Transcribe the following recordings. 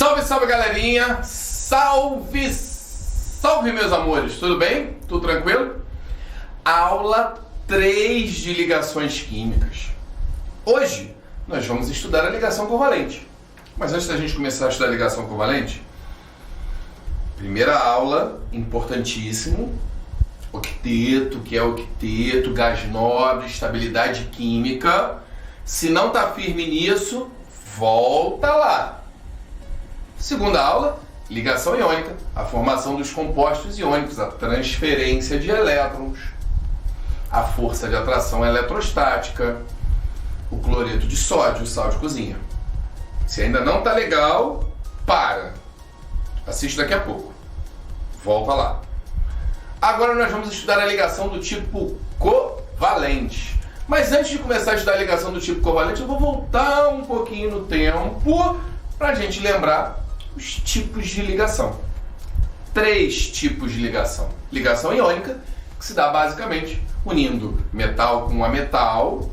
Salve, salve, galerinha! Salve, salve, meus amores! Tudo bem? Tudo tranquilo? Aula 3 de ligações químicas. Hoje nós vamos estudar a ligação covalente. Mas antes da gente começar a estudar a ligação covalente, primeira aula, importantíssimo, octeto, que é octeto, gás nobre, estabilidade química. Se não está firme nisso, volta lá. Segunda aula, ligação iônica, a formação dos compostos iônicos, a transferência de elétrons, a força de atração eletrostática, o cloreto de sódio, o sal de cozinha. Se ainda não está legal, para. Assiste daqui a pouco. Volta lá. Agora nós vamos estudar a ligação do tipo covalente. Mas antes de começar a estudar a ligação do tipo covalente, eu vou voltar um pouquinho no tempo para a gente lembrar os tipos de ligação. 3 tipos de ligação. Ligação iônica, que se dá basicamente unindo metal com ametal.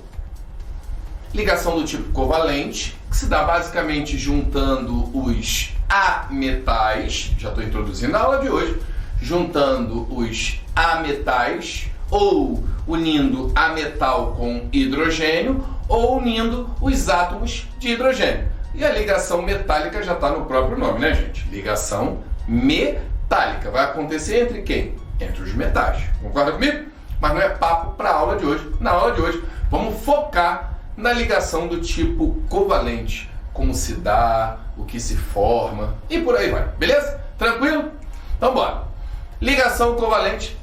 Ligação do tipo covalente, que se dá basicamente juntando os ametais, já estou introduzindo a aula de hoje, juntando os ametais, ou unindo ametal com hidrogênio, ou unindo os átomos de hidrogênio. E a ligação metálica já está no próprio nome, né, gente? Ligação metálica. Vai acontecer entre quem? Entre os metais. Concorda comigo? Mas não é papo para a aula de hoje. Na aula de hoje, vamos focar na ligação do tipo covalente. Como se dá, o que se forma e por aí vai. Beleza? Tranquilo? Então bora. Ligação covalente.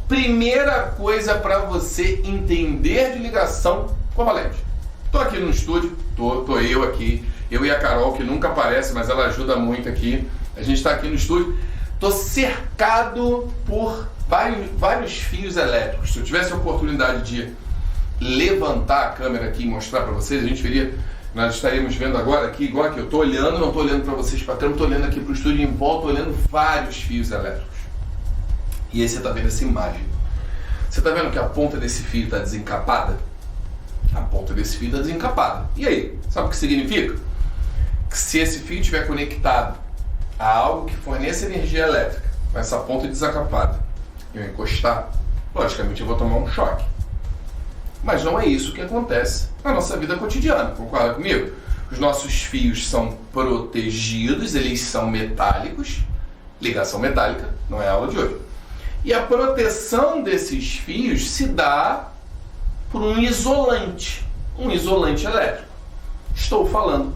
Primeira coisa para você entender de ligação covalente. Estou aqui no estúdio, tô eu aqui, eu e a Carol, que nunca aparece, mas ela ajuda muito aqui. A gente está aqui no estúdio. Estou cercado por vários fios elétricos. Se eu tivesse a oportunidade de levantar a câmera aqui e mostrar para vocês, nós estaríamos vendo agora aqui, igual aqui, eu estou olhando, não estou olhando para vocês para câmera, estou olhando aqui para o estúdio em volta, olhando vários fios elétricos. E aí você está vendo essa imagem. Você está vendo que a ponta desse fio está desencapada? A ponta desse fio está desencapada. E aí? Sabe o que significa? Que se esse fio estiver conectado a algo que forneça energia elétrica, com essa ponta desencapada, e eu encostar, logicamente eu vou tomar um choque. Mas não é isso que acontece na nossa vida cotidiana, concorda comigo? Os nossos fios são protegidos, eles são metálicos, ligação metálica, não é a aula de hoje. E a proteção desses fios se dá por um isolante elétrico. Estou falando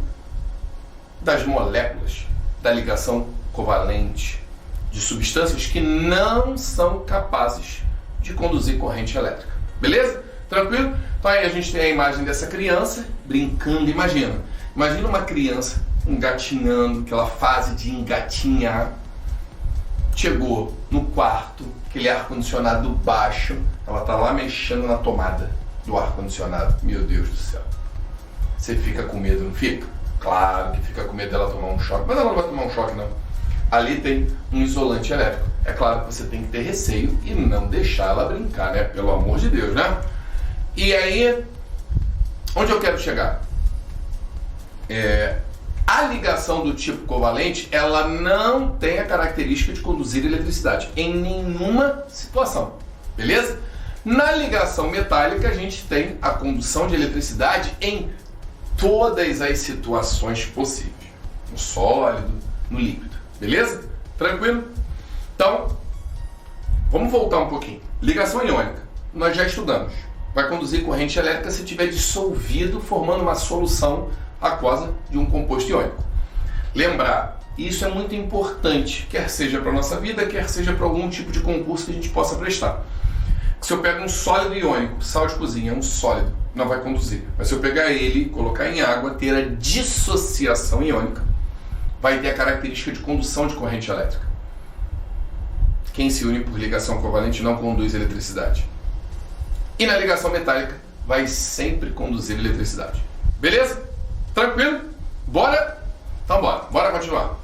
das moléculas da ligação covalente, de substâncias que não são capazes de conduzir corrente elétrica. Beleza? Tranquilo? Então aí a gente tem a imagem dessa criança brincando. Imagina uma criança engatinhando, aquela fase de engatinhar. Chegou no quarto, aquele ar-condicionado baixo, ela tá lá mexendo na tomada do ar-condicionado. Meu Deus do céu. Você fica com medo, não fica? Claro que fica com medo dela tomar um choque, mas ela não vai tomar um choque, não. Ali tem um isolante elétrico. É claro que você tem que ter receio e não deixar ela brincar, né? Pelo amor de Deus, né? E aí, onde eu quero chegar? A ligação do tipo covalente, ela não tem a característica de conduzir eletricidade em nenhuma situação, beleza? Na ligação metálica, a gente tem a condução de eletricidade em todas as situações possíveis, no sólido, no líquido, beleza? Tranquilo? Então, vamos voltar um pouquinho. Ligação iônica, nós já estudamos. Vai conduzir corrente elétrica se tiver dissolvido, formando uma solução aquosa de um composto iônico. Lembrar, isso é muito importante, quer seja para a nossa vida, quer seja para algum tipo de concurso que a gente possa prestar. Se eu pego um sólido iônico, sal de cozinha, é um sólido, não vai conduzir. Mas se eu pegar ele, colocar em água, ter a dissociação iônica, vai ter a característica de condução de corrente elétrica. Quem se une por ligação covalente não conduz eletricidade. E na ligação metálica, vai sempre conduzir eletricidade. Beleza? Tranquilo? Bora? Então bora continuar.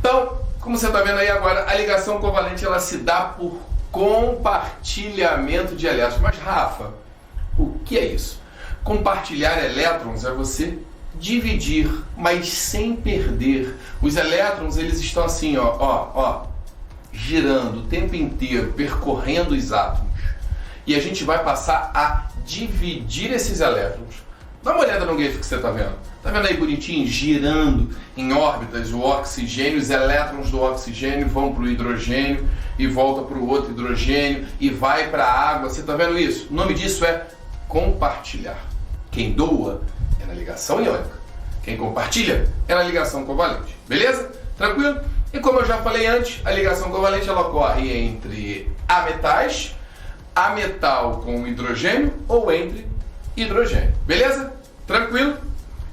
Então, como você está vendo aí agora, a ligação covalente ela se dá por compartilhamento de elétrons. Mas Rafa, o que é isso? Compartilhar elétrons é você dividir, mas sem perder. Os elétrons, eles estão assim, ó, girando o tempo inteiro, percorrendo os átomos. E a gente vai passar a dividir esses elétrons. Dá uma olhada no GIF que você está vendo. Tá vendo aí bonitinho, girando em órbitas o oxigênio, os elétrons do oxigênio vão para o hidrogênio e volta para o outro hidrogênio e vai para a água. Você está vendo isso? O nome disso é compartilhar. Quem doa é na ligação iônica. Quem compartilha é na ligação covalente. Beleza? Tranquilo? E como eu já falei antes, a ligação covalente ela ocorre entre ametais, ametal com hidrogênio ou entre hidrogênio. Beleza? Tranquilo?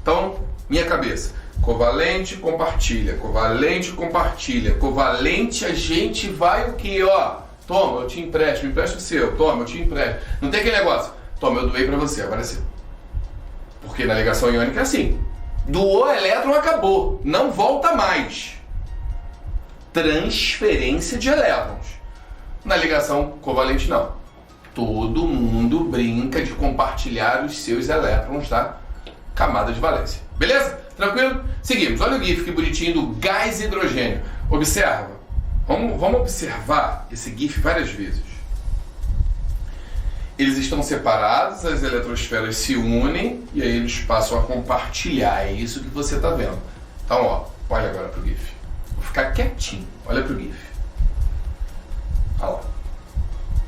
Então, minha cabeça. Covalente, compartilha. Covalente, compartilha. Covalente, a gente vai o quê? Ó, toma, eu te empresto o seu. Toma, eu te empresto. Não tem aquele negócio. Toma, eu doei pra você, agora é seu. Porque na ligação iônica é assim. Doou elétron, acabou. Não volta mais. Transferência de elétrons. Na ligação covalente, não. Todo mundo brinca de compartilhar os seus elétrons da camada de valência. Beleza? Tranquilo? Seguimos. Olha o GIF que bonitinho do gás hidrogênio. Observa. Vamos observar esse GIF várias vezes. Eles estão separados, as eletrosferas se unem e aí eles passam a compartilhar. É isso que você está vendo. Então, ó, olha agora para o GIF. Vou ficar quietinho. Olha para o GIF. Olha lá.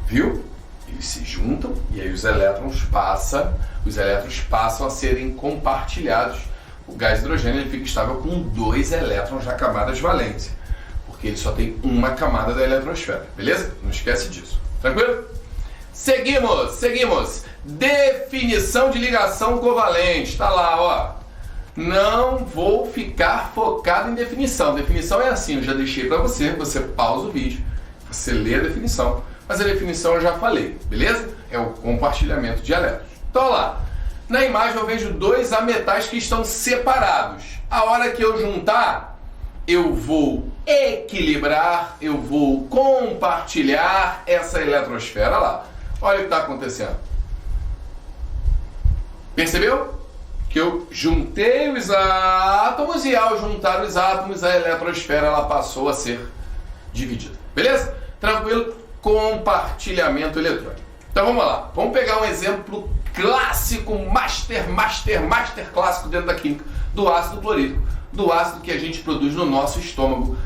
Viu? Eles se juntam e aí os elétrons passam a serem compartilhados. O gás hidrogênio ele fica estável com 2 elétrons na camada de valência, porque ele só tem uma camada da eletrosfera. Beleza? Não esquece disso. Tranquilo? Seguimos. Definição de ligação covalente. Tá lá, ó. Não vou ficar focado em definição. Definição é assim, eu já deixei para você. Você pausa o vídeo, você lê a definição. Mas a definição eu já falei, beleza? É o compartilhamento de elétrons. Então, olha lá. Na imagem eu vejo 2 ametais que estão separados. A hora que eu juntar, eu vou equilibrar, eu vou compartilhar essa eletrosfera lá. Olha o que está acontecendo. Percebeu? Que eu juntei os átomos e ao juntar os átomos a eletrosfera ela passou a ser dividida. Beleza? Tranquilo? Compartilhamento eletrônico. Então vamos lá. Vamos pegar um exemplo clássico, master clássico dentro da química, do ácido clorídrico, do ácido que a gente produz no nosso estômago,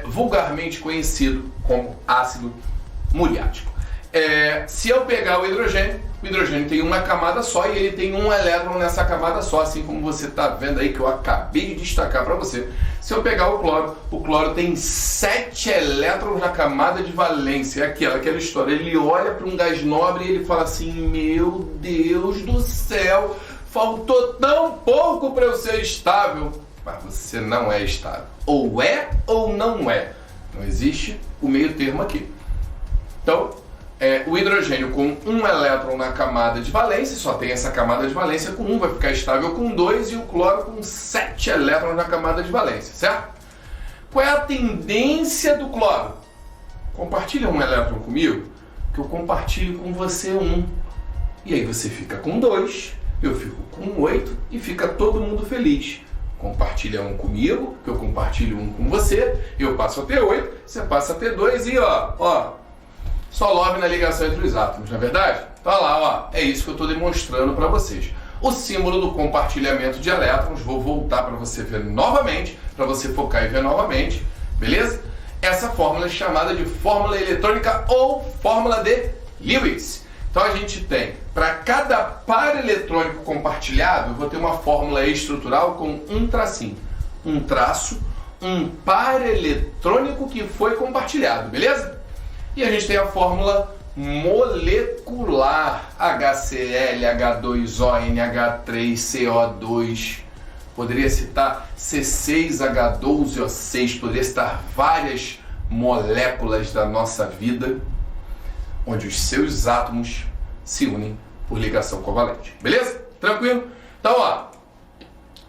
vulgarmente conhecido como ácido muriático. Se eu pegar o hidrogênio tem uma camada só e ele tem um elétron nessa camada só, assim como você está vendo aí que eu acabei de destacar para você. Se eu pegar o cloro tem 7 elétrons na camada de valência. É aquela história, ele olha para um gás nobre e ele fala assim, meu Deus do céu, faltou tão pouco para eu ser estável. Mas você não é estável. Ou é ou não é. Não existe o meio termo aqui. Então, o hidrogênio com um elétron na camada de valência, só tem essa camada de valência com 1, vai ficar estável com 2, e o cloro com 7 elétrons na camada de valência, certo? Qual é a tendência do cloro? Compartilha um elétron comigo, que eu compartilho com você 1. E aí você fica com 2, eu fico com 8 e fica todo mundo feliz. Compartilha 1 comigo, que eu compartilho 1 com você, eu passo a ter 8, você passa a ter 2 e ó, só love na ligação entre os átomos, não é verdade? Tá lá, ó, é isso que eu estou demonstrando para vocês. O símbolo do compartilhamento de elétrons, vou voltar para você ver novamente, para você focar e ver novamente, beleza? Essa fórmula é chamada de fórmula eletrônica ou fórmula de Lewis. Então a gente tem, para cada par eletrônico compartilhado, eu vou ter uma fórmula estrutural com um tracinho. Um traço, um par eletrônico que foi compartilhado, beleza? E a gente tem a fórmula molecular, HCl, H2O, NH3, CO2, poderia citar C6H12O6, poderia citar várias moléculas da nossa vida, onde os seus átomos se unem por ligação covalente. Beleza? Tranquilo? Então, ó,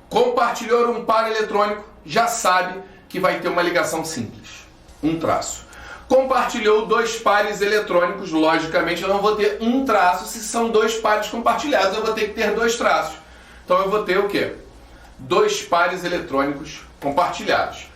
compartilhou um par eletrônico, já sabe que vai ter uma ligação simples, um traço. Compartilhou 2 pares eletrônicos, logicamente eu não vou ter um traço se são 2 pares compartilhados, eu vou ter que ter 2 traços. Então eu vou ter o quê? 2 pares eletrônicos compartilhados.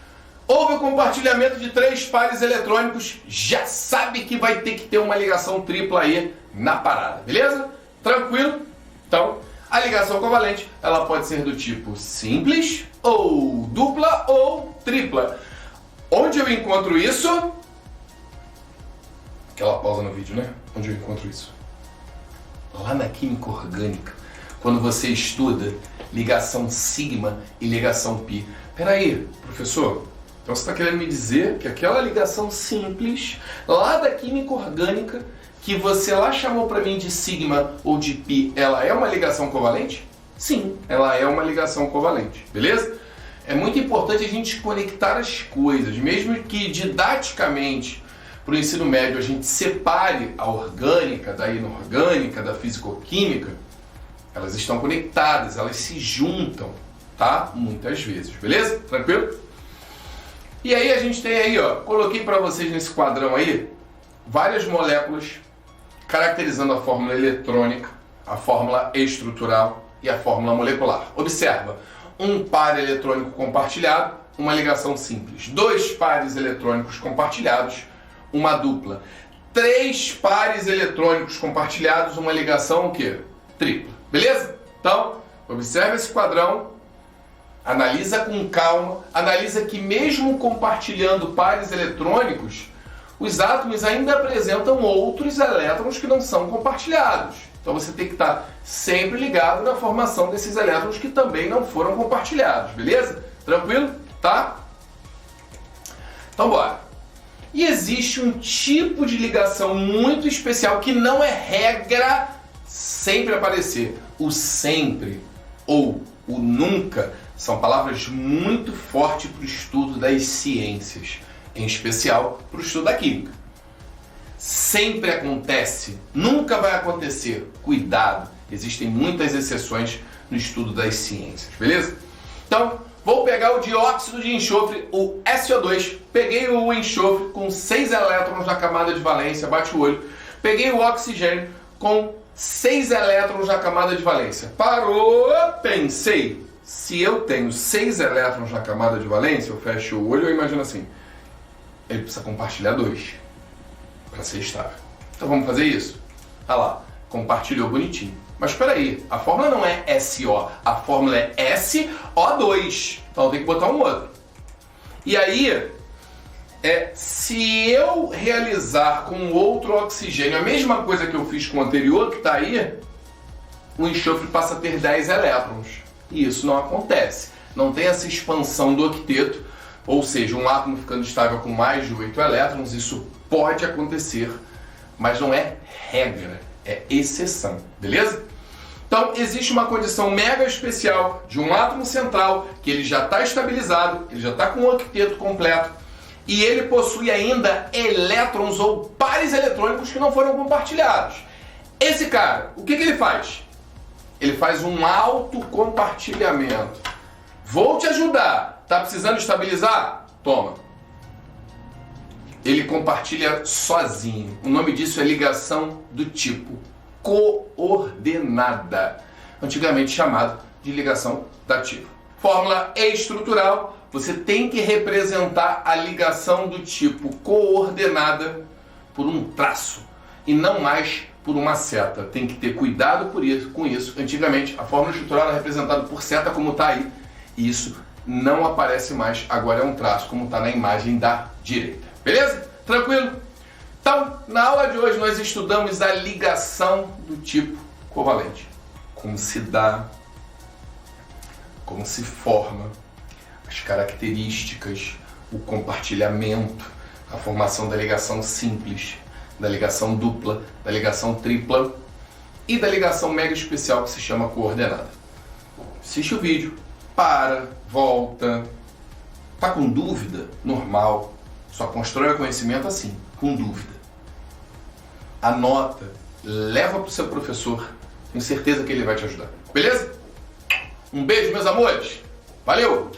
Houve o compartilhamento de 3 pares eletrônicos, já sabe que vai ter que ter uma ligação tripla aí na parada, beleza? Tranquilo? Então, a ligação covalente, ela pode ser do tipo simples, ou dupla, ou tripla. Onde eu encontro isso? Aquela pausa no vídeo, né? Onde eu encontro isso? Lá na química orgânica, quando você estuda ligação sigma e ligação pi. Peraí, professor, então você está querendo me dizer que aquela ligação simples, lá da química orgânica, que você lá chamou para mim de sigma ou de pi, ela é uma ligação covalente? Sim, ela é uma ligação covalente, beleza? É muito importante a gente conectar as coisas, mesmo que didaticamente, para o ensino médio, a gente separe a orgânica da inorgânica, da fisicoquímica, elas estão conectadas, elas se juntam, tá? Muitas vezes, beleza? Tranquilo? E aí a gente tem aí, ó, coloquei para vocês nesse quadrão aí, várias moléculas caracterizando a fórmula eletrônica, a fórmula estrutural e a fórmula molecular. Observa, um par eletrônico compartilhado, uma ligação simples. 2 pares eletrônicos compartilhados, uma dupla. 3 pares eletrônicos compartilhados, uma ligação o quê? Tripla. Beleza? Então, observa esse quadrão, analisa com calma, analisa que mesmo compartilhando pares eletrônicos, os átomos ainda apresentam outros elétrons que não são compartilhados. Então você tem que estar sempre ligado na formação desses elétrons que também não foram compartilhados, beleza? Tranquilo? Tá? Então bora. E existe um tipo de ligação muito especial que não é regra sempre aparecer. O sempre ou o nunca são palavras muito fortes para o estudo das ciências, em especial para o estudo da química. Sempre acontece, nunca vai acontecer. Cuidado, existem muitas exceções no estudo das ciências, beleza? Então, vou pegar o dióxido de enxofre, o SO2, peguei o enxofre com 6 elétrons na camada de valência, bate o olho, peguei o oxigênio com 6 elétrons na camada de valência. Parou, pensei, se eu tenho 6 elétrons na camada de valência, eu fecho o olho e imagino assim, ele precisa compartilhar 2 para ser estável. Então vamos fazer isso? Olha lá, compartilhou bonitinho. Mas espera aí, a fórmula não é SO, a fórmula é SO2. Então tem que botar um outro. E aí, se eu realizar com outro oxigênio a mesma coisa que eu fiz com o anterior, que está aí, o enxofre passa a ter 10 elétrons. E isso não acontece. Não tem essa expansão do octeto, ou seja, um átomo ficando estável com mais de 8 elétrons, isso pode acontecer, mas não é regra, é exceção, beleza? Então, existe uma condição mega especial de um átomo central, que ele já está estabilizado, ele já está com o octeto completo, e ele possui ainda elétrons ou pares eletrônicos que não foram compartilhados. Esse cara, o que ele faz? Ele faz um autocompartilhamento. Vou te ajudar. Tá precisando estabilizar? Toma. Ele compartilha sozinho. O nome disso é ligação do tipo coordenada, antigamente chamado de ligação dativa. Fórmula estrutural, você tem que representar a ligação do tipo coordenada por um traço e não mais por uma seta. Tem que ter cuidado com isso. Antigamente, a fórmula estrutural era representada por seta, como está aí, e isso não aparece mais, agora é um traço, como está na imagem da direita. Beleza? Tranquilo? Então, na aula de hoje nós estudamos a ligação do tipo covalente. Como se dá, como se forma, as características, o compartilhamento, a formação da ligação simples, da ligação dupla, da ligação tripla e da ligação mega especial que se chama coordenada. Assiste o vídeo, para, volta. Tá com dúvida? Normal. Só constrói o conhecimento assim, com dúvida. Anota, leva para o seu professor. Tenho certeza que ele vai te ajudar. Beleza? Um beijo, meus amores. Valeu!